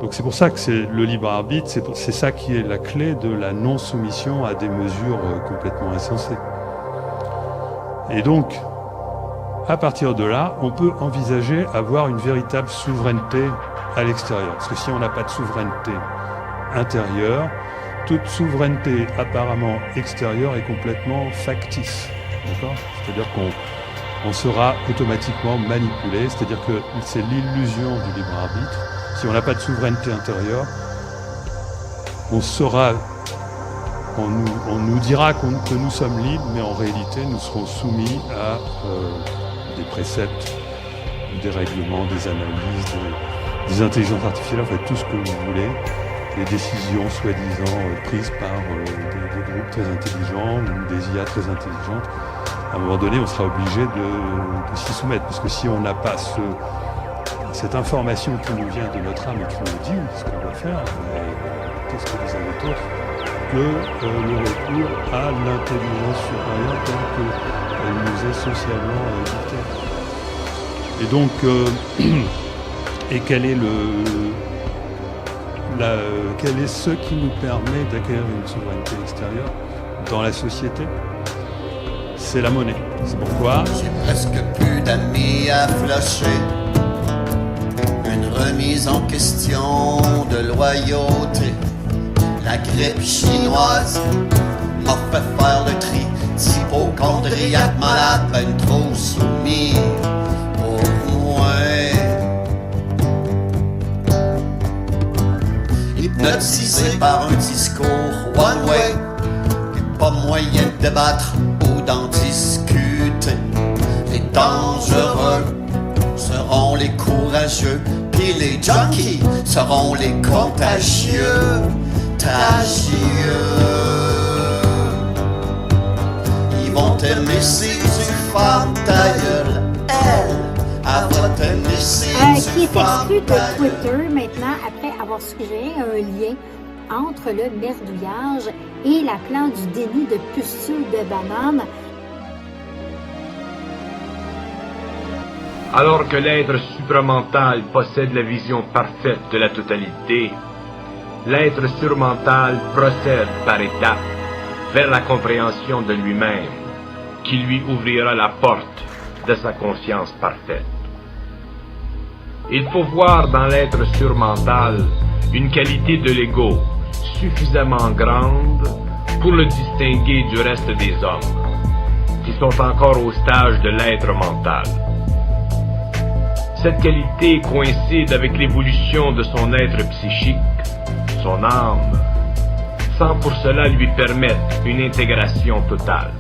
Donc c'est pour ça que c'est le libre arbitre, c'est ça qui est la clé de la non-soumission à des mesures complètement insensées. Et donc, à partir de là, on peut envisager avoir une véritable souveraineté à l'extérieur. Parce que si on n'a pas de souveraineté intérieure, toute souveraineté apparemment extérieure est complètement factice. D'accord ? C'est-à-dire qu'on sera automatiquement manipulé, c'est-à-dire que c'est l'illusion du libre arbitre. Si on n'a pas de souveraineté intérieure, on nous dira que nous sommes libres, mais en réalité nous serons soumis à des préceptes, des règlements, des analyses, des intelligences artificielles, en fait tout ce que vous voulez, des décisions soi-disant prises par des groupes très intelligents ou des IA très intelligentes. À un moment donné, on sera obligé de s'y soumettre, parce que si on n'a pas cette information qui nous vient de notre âme et qui nous dit ce qu'on doit faire, qu'est-ce que vous avez d'autre que le recours à l'intelligence supérieure telle qu'elle nous est socialement dictée. Et donc, et quel est ce qui nous permet d'acquérir une souveraineté extérieure dans la société? C'est la monnaie. C'est pourquoi j'ai presque plus d'amis à flasher. Une remise en question de loyauté. La grippe chinoise m'a fait faire le tri. Hypochondriaque malade, ben trop soumis pour moi. Hypnotisé par un discours one way. Pas moyen de débattre ou d'en discuter. Les dangereux seront les courageux, puis les junkies seront les contagieux. Ils vont t'aimer si tu fermes ta gueule. Elle va t'aimer si qui tu est fermes exclu ta de gueule. Twitter maintenant après avoir suggéré un lien entre le merdouillage et la plante du déni de pustules de banane. Alors que l'être supramental possède la vision parfaite de la totalité, l'être surmental procède par étapes vers la compréhension de lui-même, qui lui ouvrira la porte de sa conscience parfaite. Il faut voir dans l'être surmental une qualité de l'ego suffisamment grande pour le distinguer du reste des hommes, qui sont encore au stage de l'être mental. Cette qualité coïncide avec l'évolution de son être psychique, son âme, sans pour cela lui permettre une intégration totale.